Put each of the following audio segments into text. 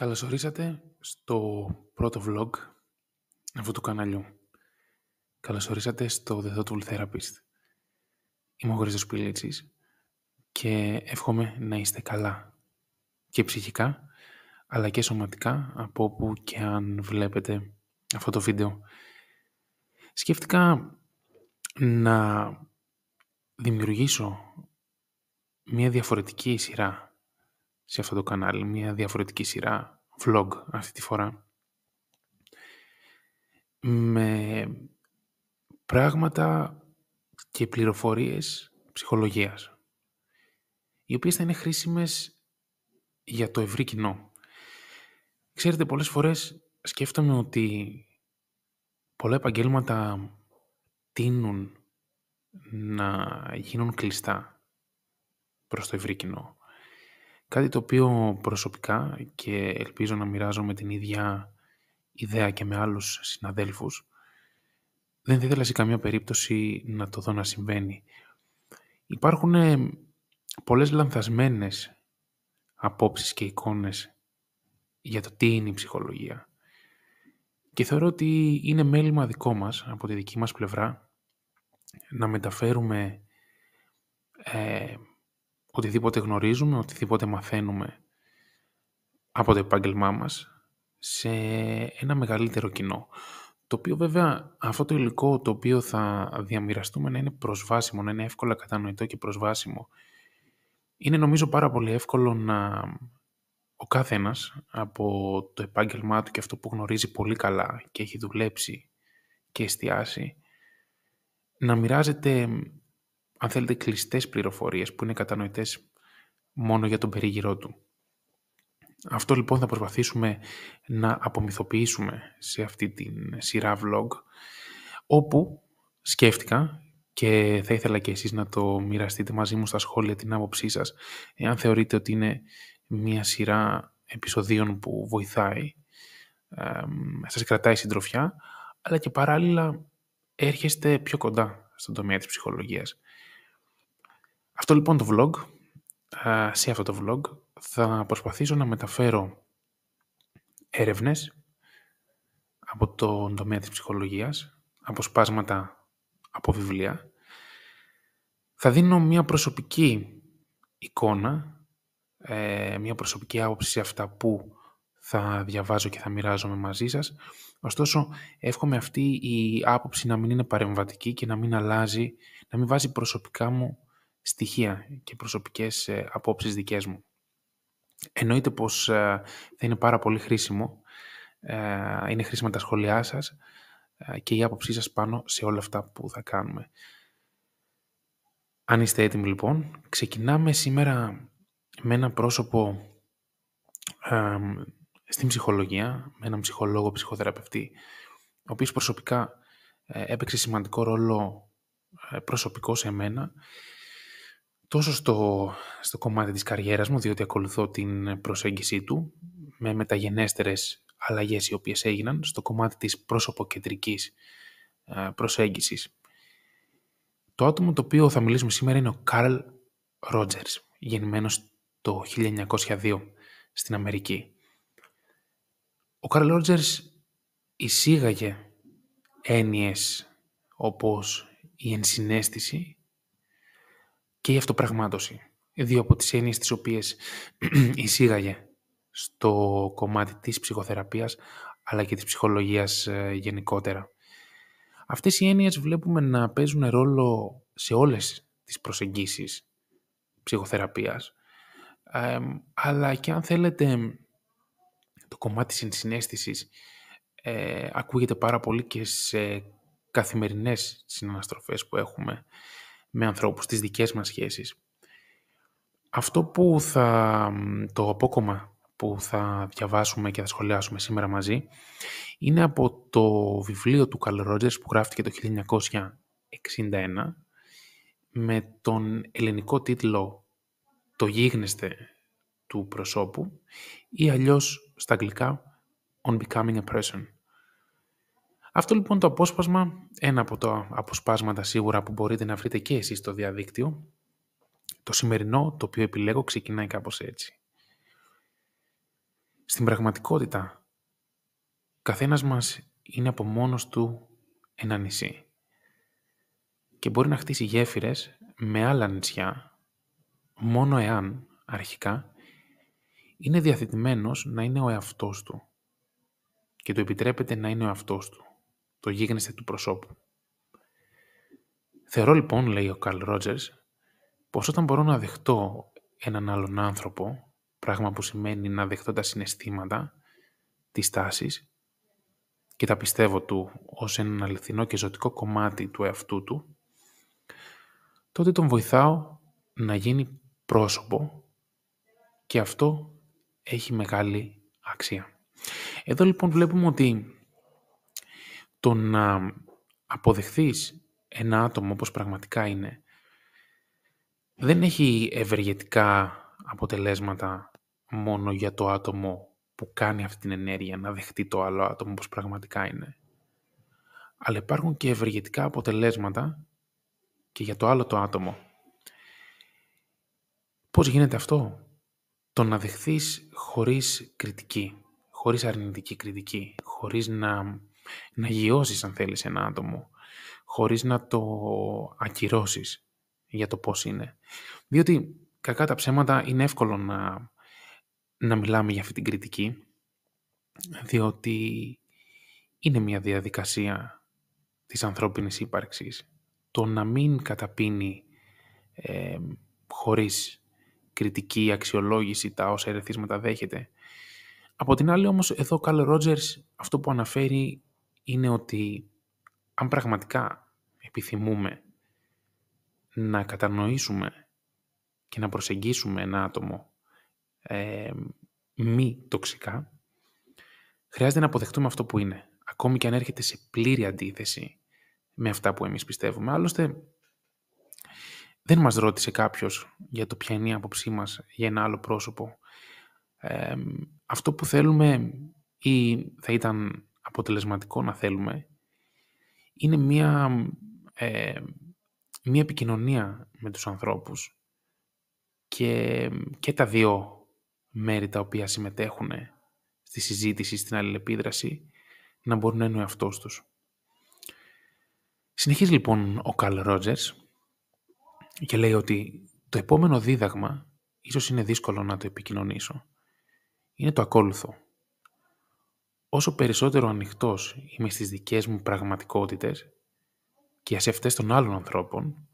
Καλώς ορίσατε στο πρώτο vlog αυτού του καναλιού. Καλώς ορίσατε στο The Thoughtful Therapist. Είμαι ο Χρήστος Πηλίτσης και εύχομαι να είστε καλά και ψυχικά αλλά και σωματικά από όπου και αν βλέπετε αυτό το βίντεο. Σκέφτηκα να δημιουργήσω μια διαφορετική σειρά σε αυτό το κανάλι, μια διαφορετική σειρά vlog αυτή τη φορά, με πράγματα και πληροφορίες ψυχολογίας, οι οποίες θα είναι χρήσιμες για το ευρύ κοινό. Ξέρετε, πολλές φορές σκέφτομαι ότι πολλά επαγγέλματα τείνουν να γίνουν κλειστά προς το ευρύ κοινό. Κάτι το οποίο προσωπικά, και ελπίζω να μοιράζομαι την ίδια ιδέα και με άλλους συναδέλφους, δεν θα ήθελα σε καμία περίπτωση να το δω να συμβαίνει. Υπάρχουν πολλές λανθασμένες απόψεις και εικόνες για το τι είναι η ψυχολογία. Και θεωρώ ότι είναι μέλημα δικό μας, από τη δική μας πλευρά, να μεταφέρουμε οτιδήποτε γνωρίζουμε, οτιδήποτε μαθαίνουμε από το επάγγελμά μας σε ένα μεγαλύτερο κοινό. Το οποίο βέβαια αυτό το υλικό το οποίο θα διαμοιραστούμε να είναι προσβάσιμο, να είναι εύκολα κατανοητό και προσβάσιμο. Είναι νομίζω πάρα πολύ εύκολο να ο καθένας από το επάγγελμά του και αυτό που γνωρίζει πολύ καλά και έχει δουλέψει και εστιάσει, να μοιράζεται, αν θέλετε, κλειστές πληροφορίες που είναι κατανοητές μόνο για τον περίγυρό του. Αυτό λοιπόν θα προσπαθήσουμε να απομυθοποιήσουμε σε αυτή την σειρά vlog, όπου σκέφτηκα, και θα ήθελα και εσείς να το μοιραστείτε μαζί μου στα σχόλια την άποψή σας, εάν θεωρείτε ότι είναι μια σειρά επεισοδίων που βοηθάει, σας κρατάει συντροφιά, αλλά και παράλληλα έρχεστε πιο κοντά στον τομέα της ψυχολογίας. Αυτό λοιπόν το vlog, σε αυτό το vlog θα προσπαθήσω να μεταφέρω έρευνες από τον τομέα της ψυχολογίας, αποσπάσματα από βιβλία. Θα δίνω μια προσωπική εικόνα, μια προσωπική άποψη σε αυτά που θα διαβάζω και θα μοιράζομαι μαζί σας. Ωστόσο, εύχομαι αυτή η άποψη να μην είναι παρεμβατική και να μην αλλάζει, να μην βάζει προσωπικά μου στοιχεία και προσωπικές απόψεις δικές μου. Εννοείται πως θα είναι πάρα πολύ χρήσιμο, είναι χρήσιμα τα σχόλιά σας και η άποψή σας πάνω σε όλα αυτά που θα κάνουμε. Αν είστε έτοιμοι λοιπόν, ξεκινάμε σήμερα με ένα πρόσωπο στην ψυχολογία, με έναν ψυχολόγο, ψυχοθεραπευτή, ο οποίος προσωπικά έπαιξε σημαντικό ρόλο προσωπικό σε μένα, τόσο στο κομμάτι της καριέρας μου, διότι ακολουθώ την προσέγγιση του, με μεταγενέστερες αλλαγές οι οποίες έγιναν στο κομμάτι της πρόσωποκεντρικής προσέγγισης. Το άτομο το οποίο θα μιλήσουμε σήμερα είναι ο Καρλ Ρότζερς, γεννημένος το 1902 στην Αμερική. Ο Καρλ Ρότζερς εισήγαγε έννοιες όπως η ενσυναίσθηση και η αυτοπραγμάτωση. Δύο από τις έννοιες τις οποίες εισήγαγε στο κομμάτι της ψυχοθεραπείας αλλά και της ψυχολογίας γενικότερα. Αυτές οι έννοιες βλέπουμε να παίζουν ρόλο σε όλες τις προσεγγίσεις ψυχοθεραπείας, αλλά και αν θέλετε το κομμάτι της ενσυναίσθησης ακούγεται πάρα πολύ και σε καθημερινές συναναστροφές που έχουμε με ανθρώπους, στις δικές μας σχέσεις. Αυτό που το απόκομμα που θα διαβάσουμε και θα σχολιάσουμε σήμερα μαζί είναι από το βιβλίο του Καρλ Ρότζερς που γράφτηκε το 1961 με τον ελληνικό τίτλο «Το γίγνεσθε του προσώπου» ή αλλιώς στα αγγλικά «On Becoming a Person». Αυτό λοιπόν το απόσπασμα, ένα από τα αποσπάσματα σίγουρα που μπορείτε να βρείτε και εσείς στο διαδίκτυο, το σημερινό το οποίο επιλέγω ξεκινάει κάπως έτσι. Στην πραγματικότητα, καθένας μας είναι από μόνος του ένα νησί και μπορεί να χτίσει γέφυρες με άλλα νησιά μόνο εάν, αρχικά, είναι διαθετημένος να είναι ο εαυτός του και του επιτρέπεται να είναι ο εαυτός του, το γίγνεσθε του προσώπου. Θεωρώ λοιπόν, λέει ο Καρλ Ρότζερς, πως όταν μπορώ να δεχτώ έναν άλλον άνθρωπο, πράγμα που σημαίνει να δεχτώ τα συναισθήματα, τις τάσεις και τα πιστεύω του ως έναν αληθινό και ζωτικό κομμάτι του εαυτού του, τότε τον βοηθάω να γίνει πρόσωπο και αυτό έχει μεγάλη αξία. Εδώ λοιπόν βλέπουμε ότι το να αποδεχθείς ένα άτομο όπως πραγματικά είναι δεν έχει ευεργετικά αποτελέσματα μόνο για το άτομο που κάνει αυτή την ενέργεια να δεχτεί το άλλο άτομο όπως πραγματικά είναι. Αλλά υπάρχουν και ευεργετικά αποτελέσματα και για το άλλο το άτομο. Πώς γίνεται αυτό? Το να δεχθείς χωρίς κριτική, χωρίς αρνητική κριτική, χωρίς να γιώσεις αν θέλεις ένα άτομο, χωρίς να το ακυρώσεις για το πώς είναι. Διότι κακά τα ψέματα είναι εύκολο να μιλάμε για αυτή την κριτική, διότι είναι μια διαδικασία της ανθρώπινης ύπαρξης. Το να μην καταπίνει χωρίς κριτική ή αξιολόγηση τα όσα ερεθίσματα δέχεται. Από την άλλη όμως εδώ ο Καρλ Ρότζερς αυτό που αναφέρει είναι ότι αν πραγματικά επιθυμούμε να κατανοήσουμε και να προσεγγίσουμε ένα άτομο μη τοξικά, χρειάζεται να αποδεχτούμε αυτό που είναι, ακόμη και αν έρχεται σε πλήρη αντίθεση με αυτά που εμείς πιστεύουμε. Άλλωστε, δεν μας ρώτησε κάποιος για το ποια είναι η άποψή μας για ένα άλλο πρόσωπο. Αυτό που θέλουμε ή θα ήταν αποτελεσματικό να θέλουμε είναι μία επικοινωνία με τους ανθρώπους και τα δύο μέρη τα οποία συμμετέχουν στη συζήτηση, στην αλληλεπίδραση, να μπορούν να είναι ο εαυτός τους. Συνεχίζει λοιπόν ο Καρλ Ρότζερς και λέει ότι το επόμενο δίδαγμα, ίσως είναι δύσκολο να το επικοινωνήσω, είναι το ακόλουθο. Όσο περισσότερο ανοιχτός είμαι στις δικές μου πραγματικότητες και σε αυτές των άλλων ανθρώπων,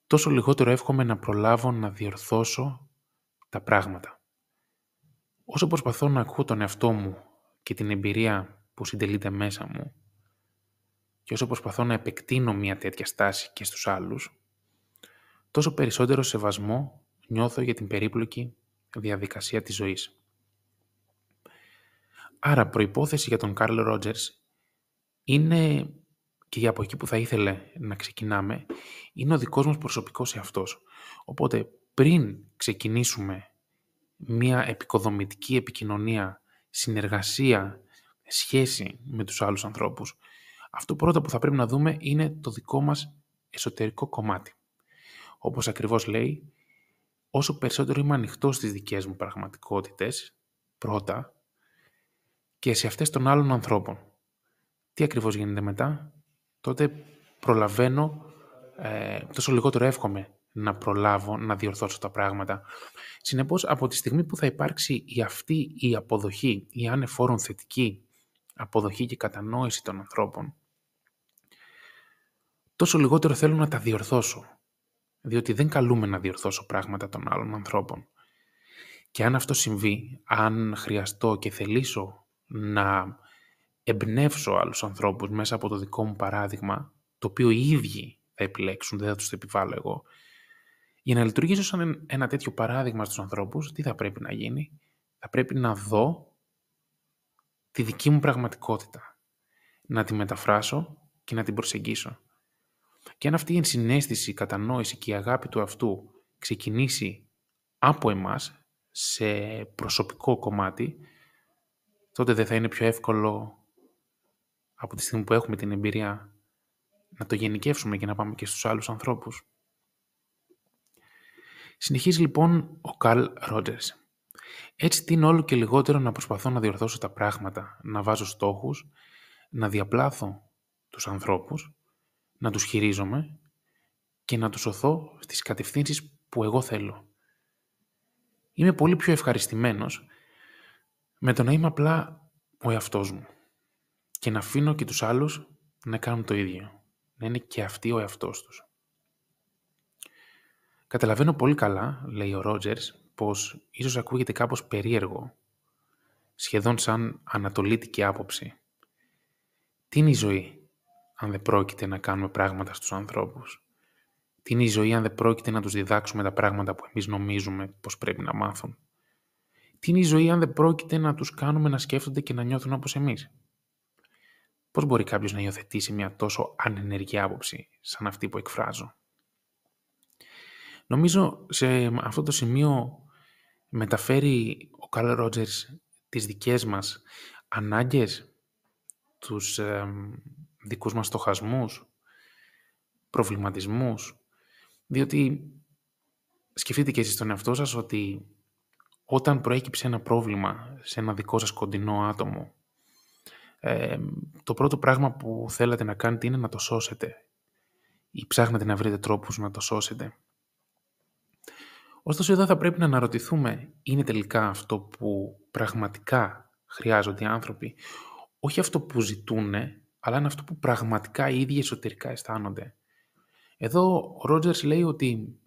τόσο λιγότερο εύχομαι να προλάβω να διορθώσω τα πράγματα. Όσο προσπαθώ να ακούω τον εαυτό μου και την εμπειρία που συντελείται μέσα μου και όσο προσπαθώ να επεκτείνω μια τέτοια στάση και στους άλλους, τόσο περισσότερο σεβασμό νιώθω για την περίπλοκη διαδικασία της ζωής. Άρα προϋπόθεση για τον Καρλ Ρότζερς είναι, και για από εκεί που θα ήθελε να ξεκινάμε, είναι ο δικός μας προσωπικός εαυτός. Οπότε πριν ξεκινήσουμε μια επικοδομητική επικοινωνία, συνεργασία, σχέση με τους άλλους ανθρώπους, αυτό πρώτα που θα πρέπει να δούμε είναι το δικό μας εσωτερικό κομμάτι. Όπως ακριβώς λέει, όσο περισσότερο είμαι ανοιχτός στις δικές μου πραγματικότητες, πρώτα, και σε αυτές των άλλων ανθρώπων. Τι ακριβώς γίνεται μετά? Τότε προλαβαίνω, τόσο λιγότερο εύχομαι να προλάβω να διορθώσω τα πράγματα. Συνεπώς, από τη στιγμή που θα υπάρξει αυτή η αποδοχή, η ανεφόρον θετική αποδοχή και κατανόηση των ανθρώπων, τόσο λιγότερο θέλω να τα διορθώσω. Διότι δεν καλούμε να διορθώσω πράγματα των άλλων ανθρώπων. Και αν αυτό συμβεί, αν χρειαστώ και θελήσω να εμπνεύσω άλλους ανθρώπους μέσα από το δικό μου παράδειγμα, το οποίο οι ίδιοι θα επιλέξουν, δεν θα τους το επιβάλλω εγώ, για να λειτουργήσω σαν ένα τέτοιο παράδειγμα στους ανθρώπους, τι θα πρέπει να γίνει? Θα πρέπει να δω τη δική μου πραγματικότητα, να τη μεταφράσω και να την προσεγγίσω. Και αν αυτή η ενσυναίσθηση, η κατανόηση και η αγάπη του αυτού ξεκινήσει από εμάς, σε προσωπικό κομμάτι, τότε δεν θα είναι πιο εύκολο από τη στιγμή που έχουμε την εμπειρία να το γενικεύσουμε και να πάμε και στους άλλους ανθρώπους. Συνεχίζει λοιπόν ο Καρλ Ρότζερς. Έτσι τείνω όλο και λιγότερο να προσπαθώ να διορθώσω τα πράγματα, να βάζω στόχους, να διαπλάθω τους ανθρώπους, να τους χειρίζομαι και να τους οθώ στις κατευθύνσεις που εγώ θέλω. Είμαι πολύ πιο ευχαριστημένος με το να είμαι απλά ο εαυτός μου και να αφήνω και τους άλλους να κάνουν το ίδιο, να είναι και αυτοί ο εαυτός τους. Καταλαβαίνω πολύ καλά, λέει ο Ρότζερς, πως ίσως ακούγεται κάπως περίεργο, σχεδόν σαν ανατολίτικη άποψη. Τι είναι η ζωή, αν δεν πρόκειται να κάνουμε πράγματα στους ανθρώπους? Τι είναι η ζωή, αν δεν πρόκειται να τους διδάξουμε τα πράγματα που εμείς νομίζουμε πως πρέπει να μάθουν? Τι είναι η ζωή, αν δεν πρόκειται να τους κάνουμε να σκέφτονται και να νιώθουν όπως εμείς? Πώς μπορεί κάποιος να υιοθετήσει μια τόσο ανενεργή άποψη σαν αυτή που εκφράζω? Νομίζω σε αυτό το σημείο μεταφέρει ο Καρλ Ρότζερς τις δικές μας ανάγκες, τους δικούς μας στοχασμούς, προβληματισμούς, διότι σκεφτείτε και εσείς τον εαυτό σας ότι όταν προέκυψε ένα πρόβλημα σε ένα δικό σας κοντινό άτομο, το πρώτο πράγμα που θέλατε να κάνετε είναι να το σώσετε ή ψάχνετε να βρείτε τρόπους να το σώσετε. Ωστόσο εδώ θα πρέπει να αναρωτηθούμε, είναι τελικά αυτό που πραγματικά χρειάζονται οι άνθρωποι? Όχι αυτό που ζητούν, αλλά είναι αυτό που πραγματικά οι ίδιοι εσωτερικά αισθάνονται. Εδώ ο Ρότζερς λέει ότι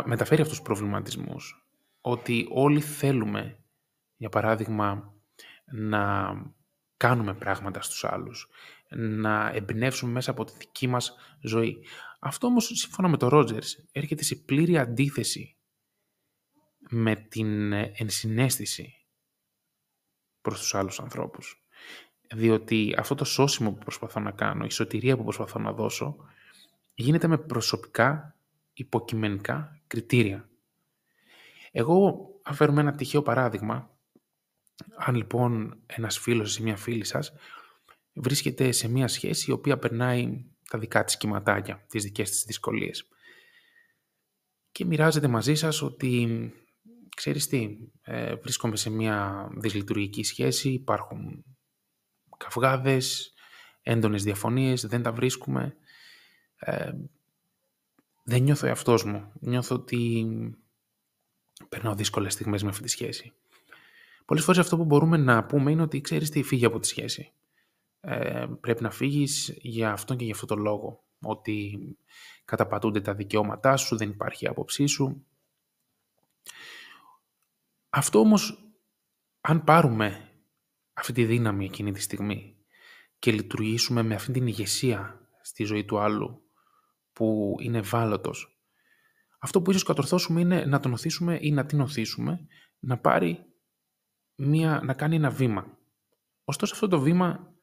μεταφέρει αυτούς τους προβληματισμούς, ότι όλοι θέλουμε, για παράδειγμα, να κάνουμε πράγματα στους άλλους, να εμπνεύσουμε μέσα από τη δική μας ζωή. Αυτό όμως, σύμφωνα με τον Ρότζερς, έρχεται σε πλήρη αντίθεση με την ενσυναίσθηση προς τους άλλους ανθρώπους. Διότι αυτό το σώσιμο που προσπαθώ να κάνω, η σωτηρία που προσπαθώ να δώσω, γίνεται με προσωπικά, υποκειμενικά κριτήρια. Εγώ αφαίρουμε ένα τυχαίο παράδειγμα. Αν λοιπόν ένας φίλος ή μια φίλη σας βρίσκεται σε μια σχέση η οποία περνάει τα δικά της κυματάκια, τις δικές της δυσκολίες και μοιράζεται μαζί σας ότι ξέρεις τι, βρίσκομαι σε μια δυσλειτουργική σχέση, υπάρχουν καυγάδες, έντονες διαφωνίες, δεν τα βρίσκουμε, δεν νιώθω εαυτός μου, νιώθω ότι περνάω δύσκολες στιγμές με αυτή τη σχέση. Πολλές φορές αυτό που μπορούμε να πούμε είναι ότι ξέρεις τι, φύγε από τη σχέση. Πρέπει να φύγεις για αυτόν και για αυτόν τον λόγο. Ότι καταπατούνται τα δικαιώματά σου, δεν υπάρχει η άποψή σου. Αυτό όμως, αν πάρουμε αυτή τη δύναμη εκείνη τη στιγμή και λειτουργήσουμε με αυτή την ηγεσία στη ζωή του άλλου που είναι ευάλωτος, αυτό που ίσως κατορθώσουμε είναι να τον οθήσουμε ή να την οθήσουμε να πάρει να κάνει ένα βήμα. Ωστόσο αυτό το βήμα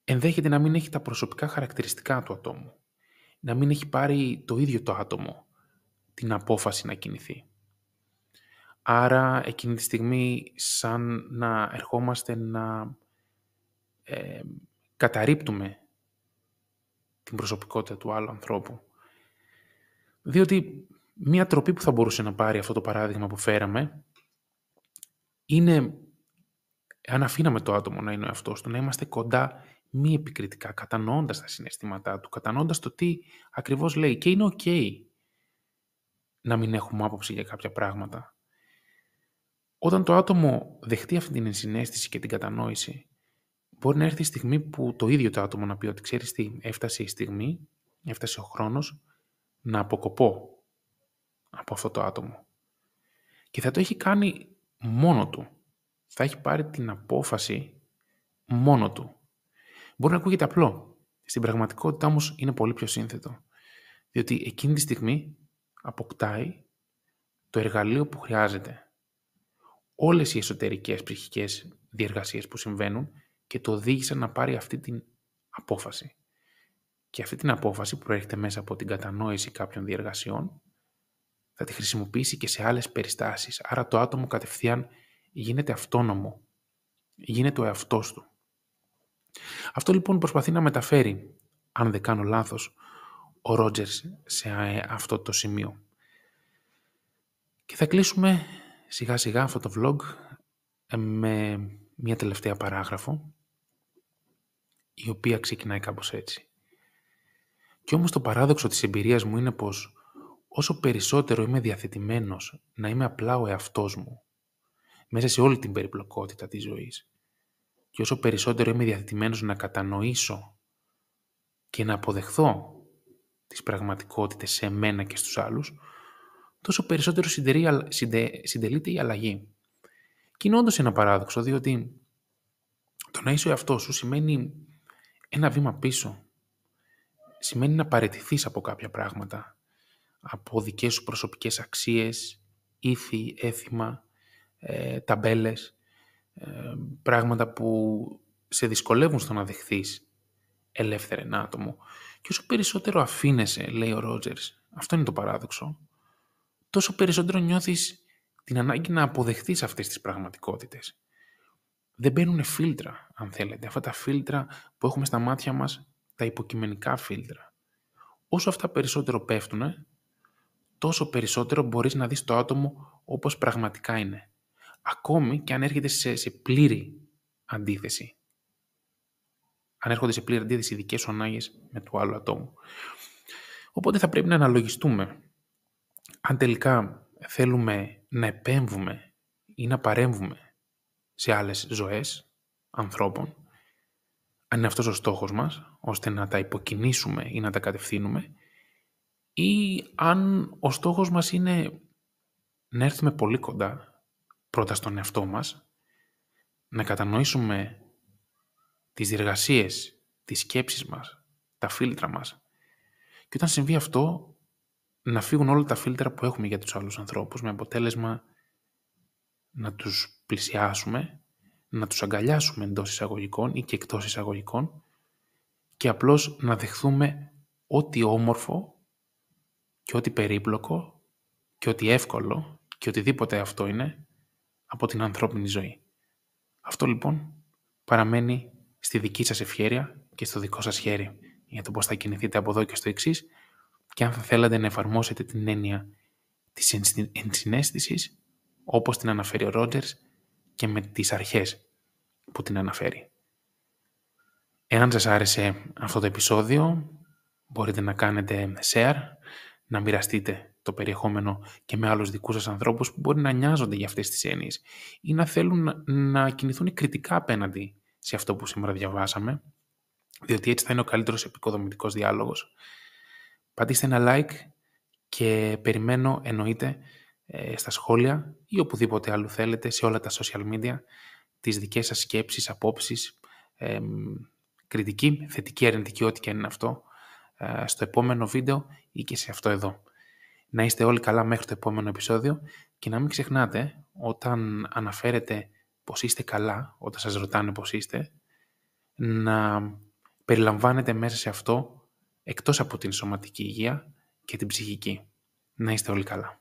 ενδέχεται να μην έχει τα προσωπικά χαρακτηριστικά του ατόμου. Να μην έχει πάρει το ίδιο το άτομο την απόφαση να κινηθεί. Άρα εκείνη τη στιγμή σαν να ερχόμαστε να καταρρίπτουμε την προσωπικότητα του άλλου ανθρώπου. Διότι μία τροπή που θα μπορούσε να πάρει αυτό το παράδειγμα που φέραμε είναι, αν αφήναμε το άτομο να είναι ο εαυτός του, να είμαστε κοντά μη επικριτικά, κατανοώντας τα συναισθήματά του, κατανοώντας το τι ακριβώς λέει. Και είναι ok να μην έχουμε άποψη για κάποια πράγματα. Όταν το άτομο δεχτεί αυτή την ενσυναίσθηση και την κατανόηση, μπορεί να έρθει η στιγμή που το ίδιο το άτομο να πει ότι ξέρεις τι, έφτασε η στιγμή, έφτασε ο χρόνος να αποκοπώ από αυτό το άτομο. Και θα το έχει κάνει μόνο του. Θα έχει πάρει την απόφαση μόνο του. Μπορεί να ακούγεται απλό. Στην πραγματικότητα όμως είναι πολύ πιο σύνθετο. Διότι εκείνη τη στιγμή αποκτάει το εργαλείο που χρειάζεται. Όλες οι εσωτερικές ψυχικές διεργασίες που συμβαίνουν και το οδήγησαν να πάρει αυτή την απόφαση. Και αυτή την απόφαση που προέρχεται μέσα από την κατανόηση κάποιων διεργασιών θα τη χρησιμοποιήσει και σε άλλες περιστάσεις. Άρα το άτομο κατευθείαν γίνεται αυτόνομο. Γίνεται ο εαυτός του. Αυτό λοιπόν προσπαθεί να μεταφέρει, αν δεν κάνω λάθος, ο Ρότζερς σε αυτό το σημείο. Και θα κλείσουμε σιγά σιγά αυτό το vlog με μια τελευταία παράγραφο, η οποία ξεκινάει κάπως έτσι. Και όμως το παράδοξο της εμπειρίας μου είναι πως όσο περισσότερο είμαι διαθετημένος να είμαι απλά ο εαυτός μου, μέσα σε όλη την περιπλοκότητα της ζωής, και όσο περισσότερο είμαι διαθετημένος να κατανοήσω και να αποδεχθώ τις πραγματικότητες σε μένα και στους άλλους, τόσο περισσότερο συντελείται η αλλαγή. Και είναι όντως ένα παράδοξο, διότι το να είσαι ο εαυτός σου σημαίνει ένα βήμα πίσω. Σημαίνει να παραιτηθείς από κάποια πράγματα, από δικές σου προσωπικές αξίες, ήθη, έθιμα, ταμπέλες, πράγματα που σε δυσκολεύουν στο να δεχθείς ελεύθερα ένα άτομο. Και όσο περισσότερο αφήνεσαι, λέει ο Ρότζερς, αυτό είναι το παράδοξο, τόσο περισσότερο νιώθεις την ανάγκη να αποδεχθείς αυτές τις πραγματικότητες. Δεν μπαίνουν φίλτρα, αν θέλετε. Αυτά τα φίλτρα που έχουμε στα μάτια μας, τα υποκειμενικά φίλτρα. Όσο αυτά περισσότερο πέφτουν, τόσο περισσότερο μπορείς να δεις το άτομο όπως πραγματικά είναι. Ακόμη και αν έρχεται σε πλήρη αντίθεση. Αν έρχονται σε πλήρη αντίθεση οι δικές σου ανάγκες με του άλλου ατόμου. Οπότε θα πρέπει να αναλογιστούμε αν τελικά θέλουμε να επέμβουμε ή να παρέμβουμε σε άλλες ζωές ανθρώπων, αν είναι αυτός ο στόχος μας, ώστε να τα υποκινήσουμε ή να τα κατευθύνουμε, ή αν ο στόχος μας είναι να έρθουμε πολύ κοντά πρώτα στον εαυτό μας, να κατανοήσουμε τις διεργασίες, τις σκέψεις μας, τα φίλτρα μας, και όταν συμβεί αυτό να φύγουν όλα τα φίλτρα που έχουμε για τους άλλους ανθρώπους, με αποτέλεσμα να τους πλησιάσουμε, να τους αγκαλιάσουμε εντός εισαγωγικών ή και εκτός εισαγωγικών, και απλώς να δεχθούμε ό,τι όμορφο και ό,τι περίπλοκο και ό,τι εύκολο και οτιδήποτε αυτό είναι από την ανθρώπινη ζωή. Αυτό λοιπόν παραμένει στη δική σας ευχέρεια και στο δικό σας χέρι για το πώς θα κινηθείτε από εδώ και στο εξής, και αν θα θέλατε να εφαρμόσετε την έννοια της ενσυναίσθησης όπως την αναφέρει ο Ρότζερς και με τις αρχές που την αναφέρει. Εάν σας άρεσε αυτό το επεισόδιο, μπορείτε να κάνετε share, να μοιραστείτε το περιεχόμενο και με άλλους δικούς σας ανθρώπους που μπορεί να νοιάζονται για αυτές τις έννοιες ή να θέλουν να κινηθούν κριτικά απέναντι σε αυτό που σήμερα διαβάσαμε, διότι έτσι θα είναι ο καλύτερος επικοδομητικός διάλογος. Πατήστε ένα like και περιμένω, εννοείται, στα σχόλια ή οπουδήποτε άλλου θέλετε, σε όλα τα social media, τις δικές σας σκέψεις, απόψεις, κριτική, θετική, αρνητική, ό,τι και αν είναι αυτό, στο επόμενο βίντεο ή και σε αυτό εδώ. Να είστε όλοι καλά μέχρι το επόμενο επεισόδιο και να μην ξεχνάτε, όταν αναφέρετε πως είστε καλά, όταν σας ρωτάνε πως είστε, να περιλαμβάνετε μέσα σε αυτό, εκτός από την σωματική υγεία, και την ψυχική. Να είστε όλοι καλά.